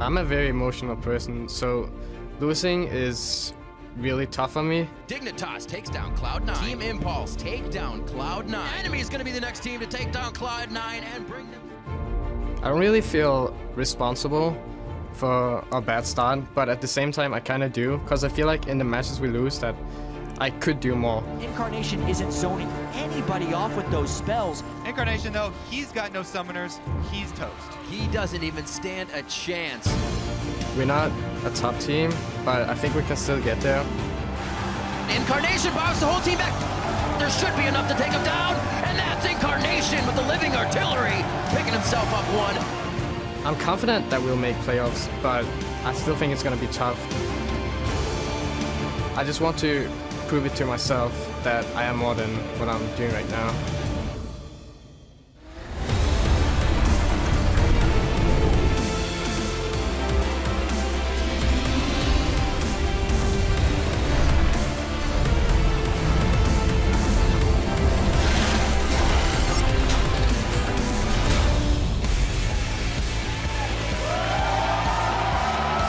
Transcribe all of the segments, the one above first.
I'm a very emotional person, so losing is really tough on me. Dignitas takes down Cloud9. Team Impulse take down Cloud9. Enemy is going to be the next team to take down Cloud9 and bring them. I don't really feel responsible for a bad start, but at the same time I kind of do, because I feel like in the matches we lose that I could do more. Incarnation isn't zoning anybody off with those spells. Incarnation, though, he's got no summoners. He's toast. He doesn't even stand a chance. We're not a top team, but I think we can still get there. Incarnation bombs the whole team back. There should be enough to take him down, and that's Incarnation with the living artillery, picking himself up one. I'm confident that we'll make playoffs, but I still think it's going to be tough. I just want to prove it to myself that I am more than what I'm doing right now.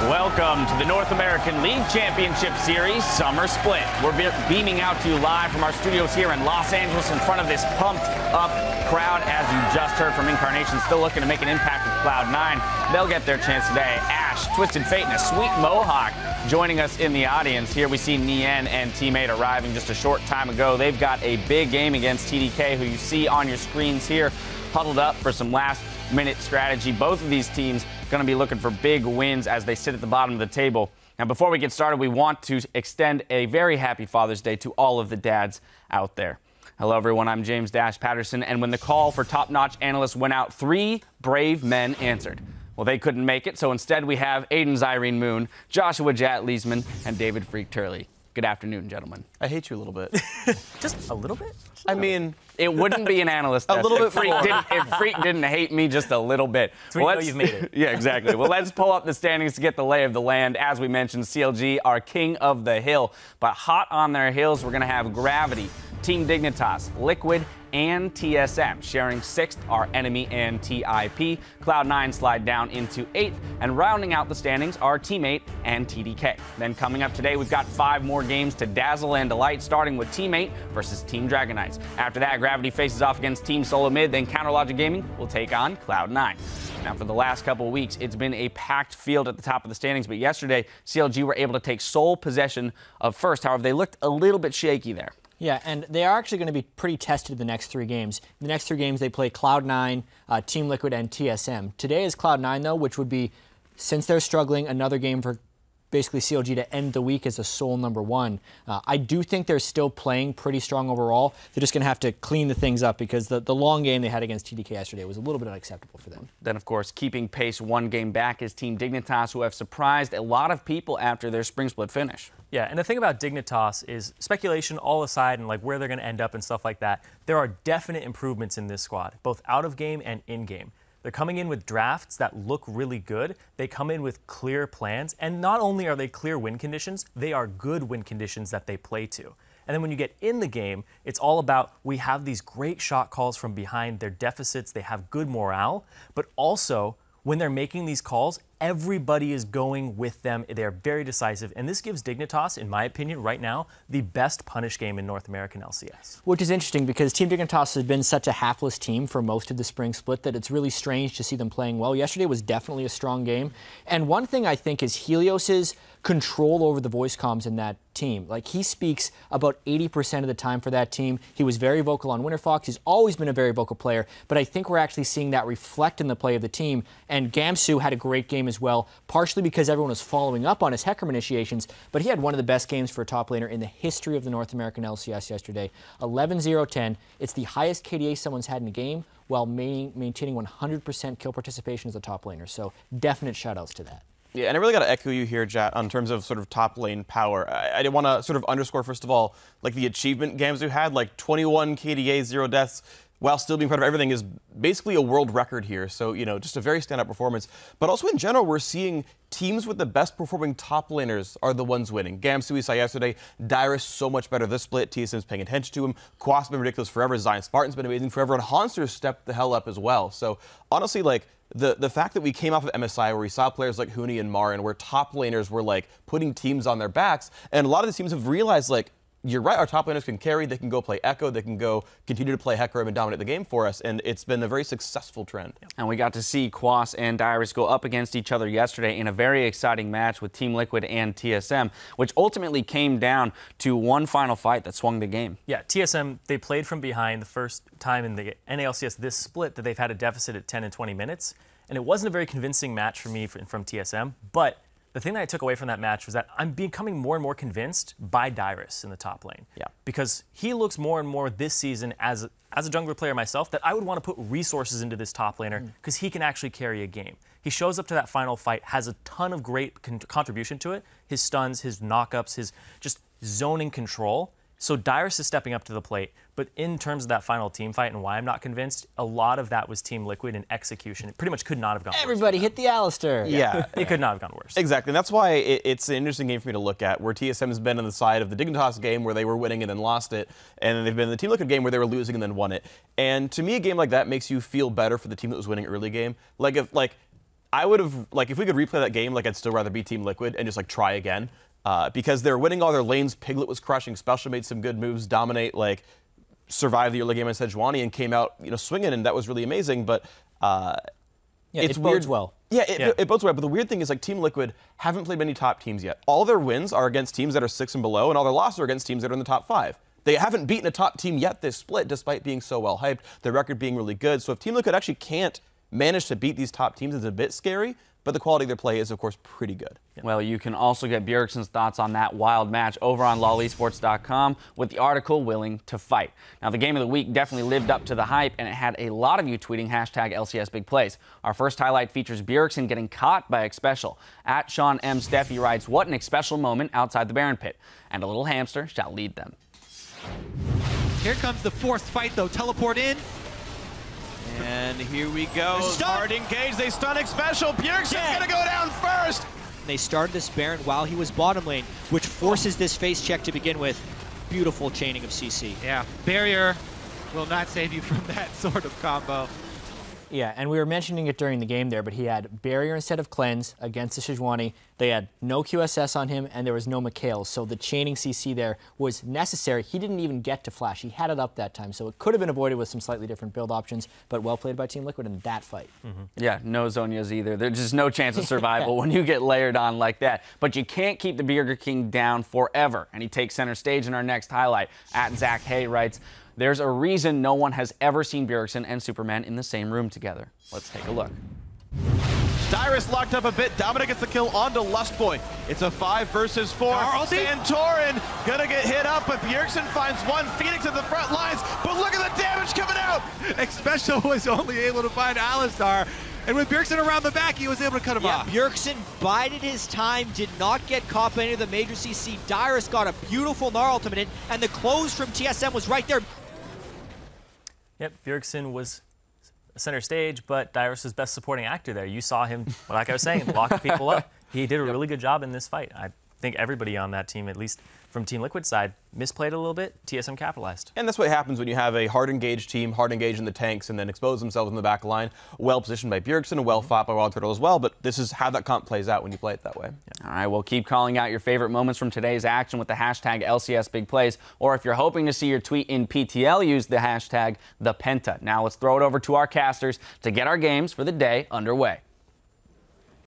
Welcome to the North American League Championship Series Summer Split. We're beaming out to you live from our studios here in Los Angeles in front of this pumped-up crowd, as you just heard from Incarnation, still looking to make an impact with Cloud9. They'll get their chance today. Ash, Twisted Fate, and a sweet Mohawk joining us in the audience. Here we see Nien and teammate arriving just a short time ago. They've got a big game against TDK, who you see on your screens here, huddled up for some last-minute strategy. Both of these teams going to be looking for big wins as they sit at the bottom of the table. Now, before we get started, we want to extend a very happy Father's Day to all of the dads out there. Hello, everyone. I'm James Dash Patterson, and when the call for top-notch analysts went out, 3 brave men answered. Well, they couldn't make it, so instead we have Aiden Zyrene Moon, Joshua Jat Leesman, and David Freak Turley. Good afternoon, gentlemen. I hate you a little bit. Just a little bit? I mean, it wouldn't be an analyst test. A little bit if Freak didn't hate me just a little bit. So well, you've made it. Yeah, exactly. Well, let's pull up the standings to get the lay of the land. As we mentioned, CLG are king of the hill, but hot on their heels, we're going to have Gravity, Team Dignitas, Liquid, and TSM. Sharing 6th are Enemy and TIP. Cloud9 slide down into 8th, and rounding out the standings are Teammate and TDK. Then coming up today, we've got 5 more games to dazzle and delight, starting with Teammate versus Team Dragon Knights. After that, Gravity faces off against Team Solo Mid, then Counterlogic Gaming will take on Cloud9. Now, for the last couple of weeks, it's been a packed field at the top of the standings, but yesterday, CLG were able to take sole possession of first. However, they looked a little bit shaky there. Yeah, and they are actually going to be pretty tested the next 3 games. The next 3 games, they play Cloud9, Team Liquid, and TSM. Today is Cloud9, though, which would be, since they're struggling, another game for basically CLG to end the week as a sole #1. I do think they're still playing pretty strong overall. They're just going to have to clean the things up because the long game they had against TDK yesterday was a little bit unacceptable for them. Then, of course, keeping pace 1 game back is Team Dignitas, who have surprised a lot of people after their spring split finish. Yeah, and the thing about Dignitas is, speculation all aside and like where they're going to end up and stuff like that, there are definite improvements in this squad, both out of game and in game. They're coming in with drafts that look really good. They come in with clear plans, and not only are they clear win conditions, they are good win conditions that they play to. And then when you get in the game, it's all about, we have these great shot calls from behind, their deficits, they have good morale, but also when they're making these calls, everybody is going with them. They're very decisive. And this gives Dignitas, in my opinion, right now, the best punish game in North American LCS. Which is interesting because Team Dignitas has been such a hapless team for most of the spring split that it's really strange to see them playing well. Yesterday was definitely a strong game. And one thing I think is Helios's control over the voice comms in that team. Like, he speaks about 80% of the time for that team. He was very vocal on Winter Fox. He's always been a very vocal player, but I think we're actually seeing that reflect in the play of the team. And Gamsu had a great game as well, partially because everyone was following up on his Hecarim initiations, but he had one of the best games for a top laner in the history of the North American LCS yesterday. 11-0-10. It's the highest KDA someone's had in a game while maintaining 100% kill participation as a top laner. So definite shout-outs to that. Yeah, and I really got to echo you here, Jat, on terms of sort of top lane power. I did want to sort of underscore, first of all, like the achievement games you had, like 21 KDA, 0 deaths, while still being part of everything, is basically a world record here. So, you know, just a very standout performance. But also in general, we're seeing teams with the best performing top laners are the ones winning. Gamsu we saw yesterday. Dyrus so much better this split. TSM's paying attention to him. Quas been ridiculous forever. Zion Spartan's been amazing forever. And Hanster's stepped the hell up as well. So honestly, like, the fact that we came off of MSI where we saw players like Huni and Marin where top laners were like putting teams on their backs, and a lot of the teams have realized, like, you're right, our top laners can carry, they can go play Echo, they can go continue to play Hecarim and dominate the game for us, and it's been a very successful trend. And we got to see Quas and Dyrus go up against each other yesterday in a very exciting match with Team Liquid and TSM, which ultimately came down to one final fight that swung the game. Yeah, TSM, they played from behind the first time in the NALCS this split that they've had a deficit at 10 and 20 minutes, and it wasn't a very convincing match for me from TSM, but the thing that I took away from that match was that I'm becoming more and more convinced by Dyrus in the top lane. Yeah. Because he looks more and more this season as a jungler player myself that I would want to put resources into this top laner because he can actually carry a game. He shows up to that final fight, has a ton of great contribution to it. His stuns, his knockups, his just zoning control. So Dyrus is stepping up to the plate, but in terms of that final team fight and why I'm not convinced, a lot of that was Team Liquid and execution. It pretty much could not have gone worse. Everybody hit the Alistair. Yeah. It could not have gone worse. Exactly, and that's why it's an interesting game for me to look at, where TSM has been on the side of the Dignitas game where they were winning and then lost it, and then they've been in the Team Liquid game where they were losing and then won it. And to me, a game like that makes you feel better for the team that was winning early game. Like, if we could replay that game, like, I'd still rather be Team Liquid and just, like, try again. Because they're winning all their lanes. Piglet was crushing. Special made some good moves, dominate, like, survive the early game against Sejuani and came out, you know, swinging, and that was really amazing. But it's it weird. bodes well. Yeah, it bodes well. But the weird thing is, like, Team Liquid haven't played many top teams yet. All their wins are against teams that are 6 and below, and all their losses are against teams that are in the top 5. They haven't beaten a top team yet this split, despite being so well hyped. Their record being really good. So if Team Liquid actually can't manage to beat these top teams, it's a bit scary. But the quality of their play is, of course, pretty good. Well, you can also get Bjergsen's thoughts on that wild match over on lolesports.com with the article Willing to Fight. Now, the game of the week definitely lived up to the hype, and it had a lot of you tweeting hashtag LCS Big Plays. Our first highlight features Bjergsen getting caught by Xpecial. At Sean M. Steffi writes, "What an Xpecial moment outside the Baron pit, and a little hamster shall lead them." Here comes the fourth fight, though. Teleport in. And here we go. Hard engaged. They stun Xpecial. Bjergsen's going to go down first. They started this Baron while he was bottom lane, which forces this face check to begin with. Beautiful chaining of CC. Yeah, barrier will not save you from that sort of combo. Yeah, and we were mentioning it during the game there, but he had Barrier instead of Cleanse against the Sejuani. They had no QSS on him, and there was no Mikhail, so the chaining CC there was necessary. He didn't even get to flash. He had it up that time, so it could have been avoided with some slightly different build options, but well played by Team Liquid in that fight. Yeah, no Zhonya's either. There's just no chance of survival when you get layered on like that. But you can't keep the Burger King down forever, and he takes center stage in our next highlight. At Zach Hay writes, "There's a reason no one has ever seen Bjergsen and Superman in the same room together." Let's take a look. Dyrus locked up a bit. Dominic gets the kill onto Lustboy. It's a 5 versus 4. Santorin gonna get hit up, but Bjergsen finds one. Phoenix at the front lines, but look at the damage coming out! Xpecial was only able to find Alistar, and with Bjergsen around the back, he was able to cut him off. Bjergsen bided his time, did not get caught by any of the major CC. Dyrus got a beautiful Gnar ultimate in, and the close from TSM was right there. Yep, Bjergsen was center stage, but Dyrus was best supporting actor there. You saw him, like I was saying, locking people up. He did a really good job in this fight. I think everybody on that team, at least from Team Liquid side, misplayed a little bit. TSM capitalized. And that's what happens when you have a hard engaged team, hard engaged in the tanks, and then expose themselves in the back line. Well positioned by Bjergsen, well fought by Wild Turtle as well, but this is how that comp plays out when you play it that way. Yeah. All right, well, keep calling out your favorite moments from today's action with the hashtag LCS Big Plays, or if you're hoping to see your tweet in PTL, use the hashtag ThePenta. Now let's throw it over to our casters to get our games for the day underway.